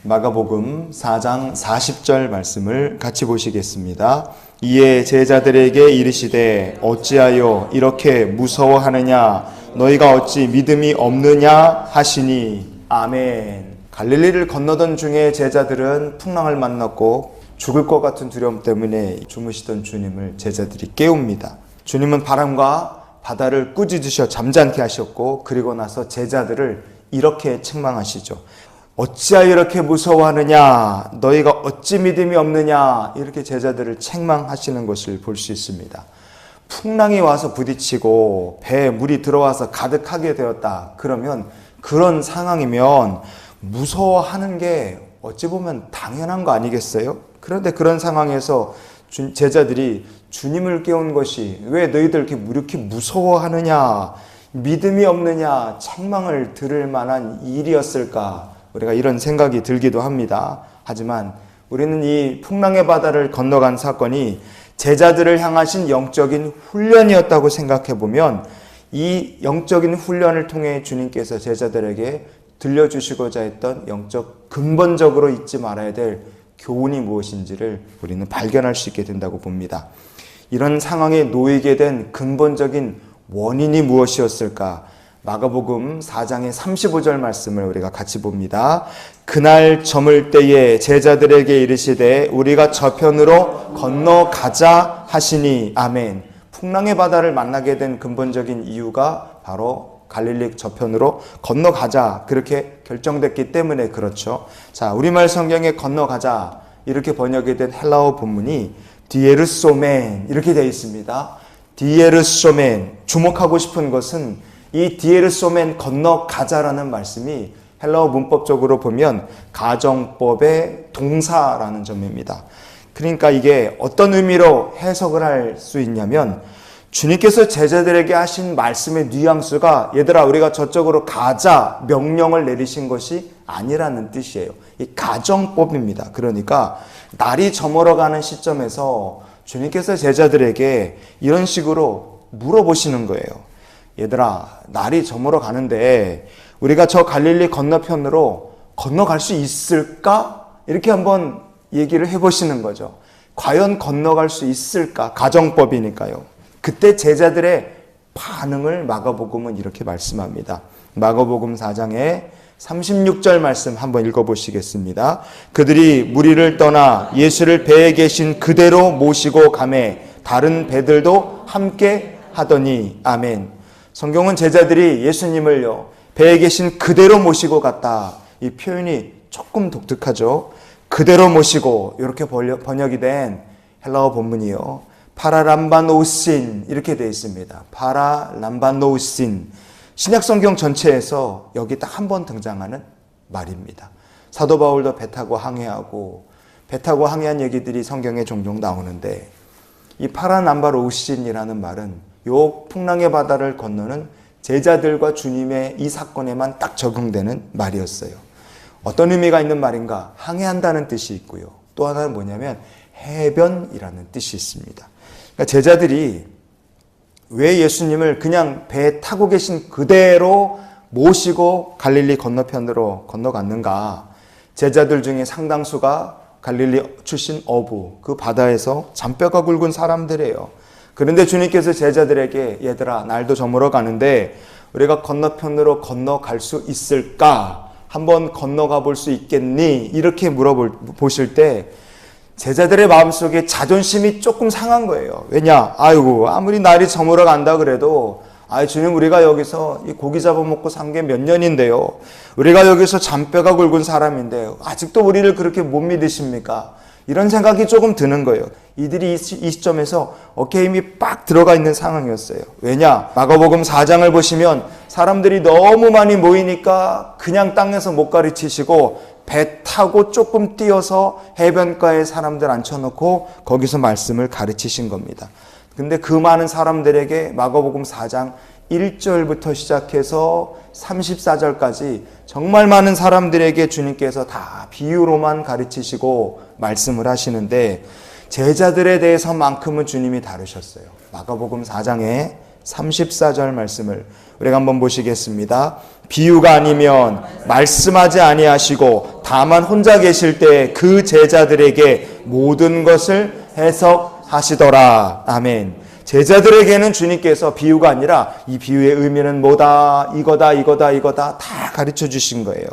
마가복음 4장 40절 말씀을 같이 보시겠습니다. 이에 제자들에게 이르시되 어찌하여 이렇게 무서워하느냐 너희가 어찌 믿음이 없느냐 하시니 아멘. 갈릴리를 건너던 중에 제자들은 풍랑을 만났고 죽을 것 같은 두려움 때문에 주무시던 주님을 제자들이 깨웁니다. 주님은 바람과 바다를 꾸짖으셔 잠잠케 하셨고 그리고 나서 제자들을 이렇게 책망하시죠. 어찌하여 이렇게 무서워하느냐 너희가 어찌 믿음이 없느냐 이렇게 제자들을 책망하시는 것을 볼 수 있습니다. 풍랑이 와서 부딪히고 배에 물이 들어와서 가득하게 되었다. 그러면 그런 상황이면 무서워하는 게 어찌 보면 당연한 거 아니겠어요? 그런데 그런 상황에서 제자들이 주님을 깨운 것이 왜 너희들 이렇게 무서워하느냐 믿음이 없느냐 책망을 들을 만한 일이었을까? 우리가 이런 생각이 들기도 합니다. 하지만 우리는 이 풍랑의 바다를 건너간 사건이 제자들을 향하신 영적인 훈련이었다고 생각해 보면 이 영적인 훈련을 통해 주님께서 제자들에게 들려주시고자 했던 영적 근본적으로 잊지 말아야 될 교훈이 무엇인지를 우리는 발견할 수 있게 된다고 봅니다. 이런 상황에 놓이게 된 근본적인 원인이 무엇이었을까? 마가복음 4장의 35절 말씀을 우리가 같이 봅니다. 그날 저물 때에 제자들에게 이르시되 우리가 저편으로 건너가자 하시니 아멘. 풍랑의 바다를 만나게 된 근본적인 이유가 바로 갈릴리 저편으로 건너가자 그렇게 결정됐기 때문에 그렇죠. 자, 우리말 성경에 건너가자 이렇게 번역이 된 헬라어 본문이 디에르소멘 이렇게 되어 있습니다. 디에르소멘, 주목하고 싶은 것은 이 디에르소멘 건너가자라는 말씀이 헬라어 문법적으로 보면 가정법의 동사라는 점입니다. 그러니까 이게 어떤 의미로 해석을 할 수 있냐면 주님께서 제자들에게 하신 말씀의 뉘앙스가 얘들아 우리가 저쪽으로 가자 명령을 내리신 것이 아니라는 뜻이에요. 이 가정법입니다. 그러니까 날이 저물어가는 시점에서 주님께서 제자들에게 이런 식으로 물어보시는 거예요. 얘들아 날이 저물어 가는데 우리가 저 갈릴리 건너편으로 건너갈 수 있을까? 이렇게 한번 얘기를 해보시는 거죠. 과연 건너갈 수 있을까? 가정법이니까요. 그때 제자들의 반응을 마가복음은 이렇게 말씀합니다. 마가복음 4장의 36절 말씀 한번 읽어보시겠습니다. 그들이 무리를 떠나 예수를 배에 계신 그대로 모시고 가매 다른 배들도 함께 하더니 아멘. 성경은 제자들이 예수님을요 배에 계신 그대로 모시고 갔다. 이 표현이 조금 독특하죠. 그대로 모시고 이렇게 번역이 된 헬라어 본문이요 파라람바노우신 이렇게 되어 있습니다. 파라람바노우신 신약 성경 전체에서 여기 딱 한 번 등장하는 말입니다. 사도 바울도 배 타고 항해하고 배 타고 항해한 얘기들이 성경에 종종 나오는데 이 파라람바노우신이라는 말은 요 풍랑의 바다를 건너는 제자들과 주님의 이 사건에만 딱 적용되는 말이었어요. 어떤 의미가 있는 말인가? 항해한다는 뜻이 있고요. 또 하나는 뭐냐면 해변이라는 뜻이 있습니다. 그러니까 제자들이 왜 예수님을 그냥 배에 타고 계신 그대로 모시고 갈릴리 건너편으로 건너갔는가? 제자들 중에 상당수가 갈릴리 출신 어부, 그 바다에서 잔뼈가 굵은 사람들이에요. 그런데 주님께서 제자들에게 얘들아 날도 저물어 가는데 우리가 건너편으로 건너갈 수 있을까? 한번 건너가 볼 수 있겠니? 이렇게 물어보실 때 제자들의 마음속에 자존심이 조금 상한 거예요. 왜냐? 아이고 아무리 날이 저물어 간다 그래도 주님 우리가 여기서 이 고기 잡아먹고 산 게 몇 년인데요. 우리가 여기서 잔뼈가 굵은 사람인데요. 아직도 우리를 그렇게 못 믿으십니까? 이런 생각이 조금 드는 거예요. 이들이 이 시점에서 어깨에 힘이 빡 들어가 있는 상황이었어요. 왜냐? 마가복음 4장을 보시면 사람들이 너무 많이 모이니까 그냥 땅에서 못 가르치시고 배 타고 조금 뛰어서 해변가에 사람들 앉혀놓고 거기서 말씀을 가르치신 겁니다. 근데 그 많은 사람들에게 마가복음 4장 1절부터 시작해서 34절까지 정말 많은 사람들에게 주님께서 다 비유로만 가르치시고 말씀을 하시는데 제자들에 대해서만큼은 주님이 다루셨어요. 마가복음 4장에 34절 말씀을 우리가 한번 보시겠습니다. 비유가 아니면 말씀하지 아니하시고 다만 혼자 계실 때 그 제자들에게 모든 것을 해석하시더라. 아멘. 제자들에게는 주님께서 비유가 아니라 이 비유의 의미는 뭐다, 이거다 다 가르쳐 주신 거예요.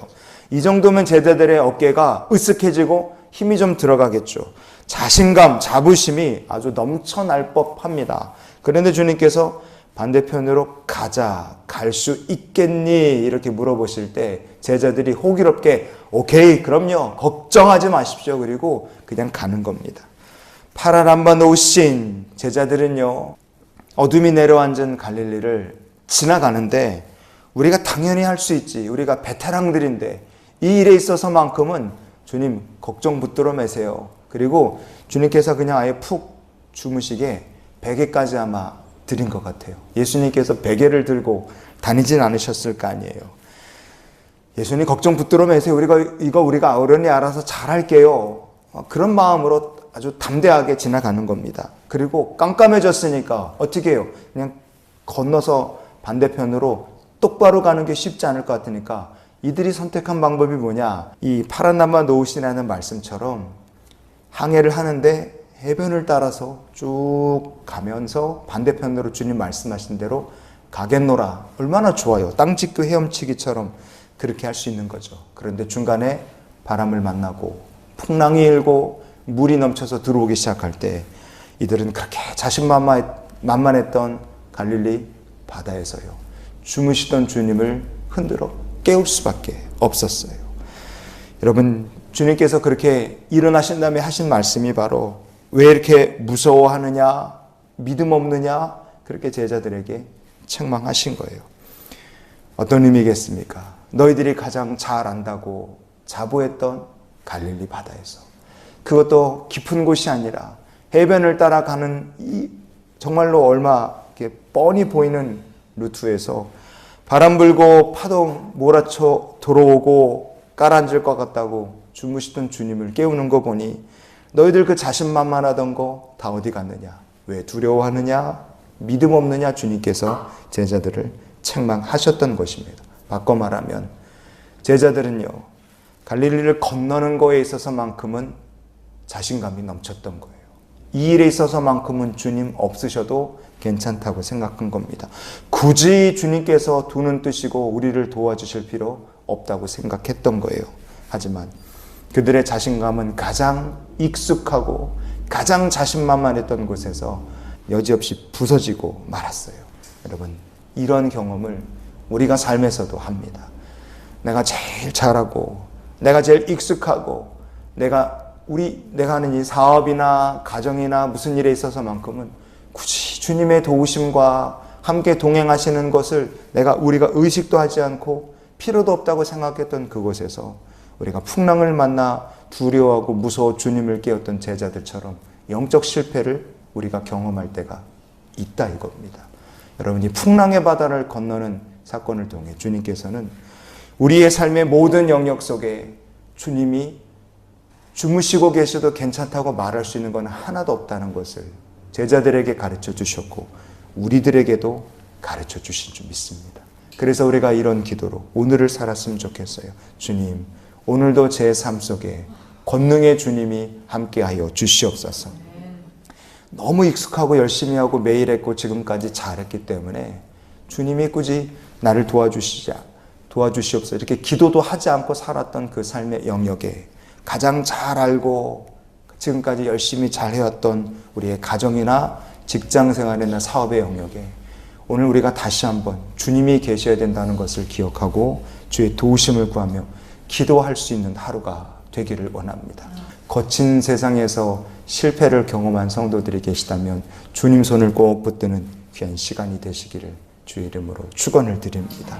이 정도면 제자들의 어깨가 으쓱해지고 힘이 좀 들어가겠죠. 자신감, 자부심이 아주 넘쳐날 법합니다. 그런데 주님께서 반대편으로 가자, 갈 수 있겠니? 이렇게 물어보실 때 제자들이 호기롭게 오케이, 그럼요, 걱정하지 마십시오. 그리고 그냥 가는 겁니다. 파란함바 놓으신 제자들은요, 어둠이 내려앉은 갈릴리를 지나가는데 우리가 당연히 할 수 있지, 우리가 베테랑들인데 이 일에 있어서만큼은 주님 걱정 붙들어 매세요. 그리고 주님께서 그냥 아예 푹 주무시게 베개까지 아마 드린 것 같아요. 예수님께서 베개를 들고 다니진 않으셨을 거 아니에요. 예수님 걱정 붙들어 매세요. 우리가 어른이 알아서 잘할게요. 그런 마음으로 아주 담대하게 지나가는 겁니다. 그리고 깜깜해졌으니까 어떻게 해요? 그냥 건너서 반대편으로 똑바로 가는 게 쉽지 않을 것 같으니까 이들이 선택한 방법이 뭐냐? 이 파란 남바 놓으시라는 말씀처럼 항해를 하는데 해변을 따라서 쭉 가면서 반대편으로 주님 말씀하신 대로 가겠노라. 얼마나 좋아요. 땅 찢고 헤엄치기처럼 그렇게 할 수 있는 거죠. 그런데 중간에 바람을 만나고 풍랑이 일고 물이 넘쳐서 들어오기 시작할 때 이들은 그렇게 자신만만했던 갈릴리 바다에서요, 주무시던 주님을 흔들어 깨울 수밖에 없었어요. 여러분, 주님께서 그렇게 일어나신 다음에 하신 말씀이 바로 왜 이렇게 무서워하느냐, 믿음 없느냐, 그렇게 제자들에게 책망하신 거예요. 어떤 의미겠습니까? 너희들이 가장 잘 안다고 자부했던 갈릴리 바다에서, 그것도 깊은 곳이 아니라 해변을 따라가는 이 정말로 얼마 이렇게 뻔히 보이는 루트에서 바람 불고 파도 몰아쳐 들어오고 깔아앉을 것 같다고 주무시던 주님을 깨우는 거 보니 너희들 그 자신만만하던 거 다 어디 갔느냐? 왜 두려워하느냐? 믿음 없느냐? 주님께서 제자들을 책망하셨던 것입니다. 바꿔 말하면 제자들은요, 갈릴리를 건너는 거에 있어서만큼은 자신감이 넘쳤던 거예요. 이 일에 있어서만큼은 주님 없으셔도 괜찮다고 생각한 겁니다. 굳이 주님께서 두 눈 뜨시고 우리를 도와주실 필요 없다고 생각했던 거예요. 하지만 그들의 자신감은 가장 익숙하고 가장 자신만만했던 곳에서 여지없이 부서지고 말았어요. 여러분, 이런 경험을 우리가 삶에서도 합니다. 내가 제일 잘하고 내가 제일 익숙하고 내가 하는 이 사업이나 가정이나 무슨 일에 있어서만큼은 굳이 주님의 도우심과 함께 동행하시는 것을 우리가 의식도 하지 않고 필요도 없다고 생각했던 그곳에서 우리가 풍랑을 만나 두려워하고 무서워 주님을 깨웠던 제자들처럼 영적 실패를 우리가 경험할 때가 있다 이겁니다. 여러분, 이 풍랑의 바다를 건너는 사건을 통해 주님께서는 우리의 삶의 모든 영역 속에 주님이 주무시고 계셔도 괜찮다고 말할 수 있는 건 하나도 없다는 것을 제자들에게 가르쳐 주셨고 우리들에게도 가르쳐 주신 줄 믿습니다. 그래서 우리가 이런 기도로 오늘을 살았으면 좋겠어요. 주님, 오늘도 제 삶 속에 권능의 주님이 함께하여 주시옵소서. 너무 익숙하고 열심히 하고 매일 했고 지금까지 잘했기 때문에 주님이 굳이 나를 도와주시옵소서 이렇게 기도도 하지 않고 살았던 그 삶의 영역에 가장 잘 알고 지금까지 열심히 잘 해왔던 우리의 가정이나 직장 생활이나 사업의 영역에 오늘 우리가 다시 한번 주님이 계셔야 된다는 것을 기억하고 주의 도우심을 구하며 기도할 수 있는 하루가 되기를 원합니다. 거친 세상에서 실패를 경험한 성도들이 계시다면 주님 손을 꼭 붙드는 귀한 시간이 되시기를 주의 이름으로 축원을 드립니다.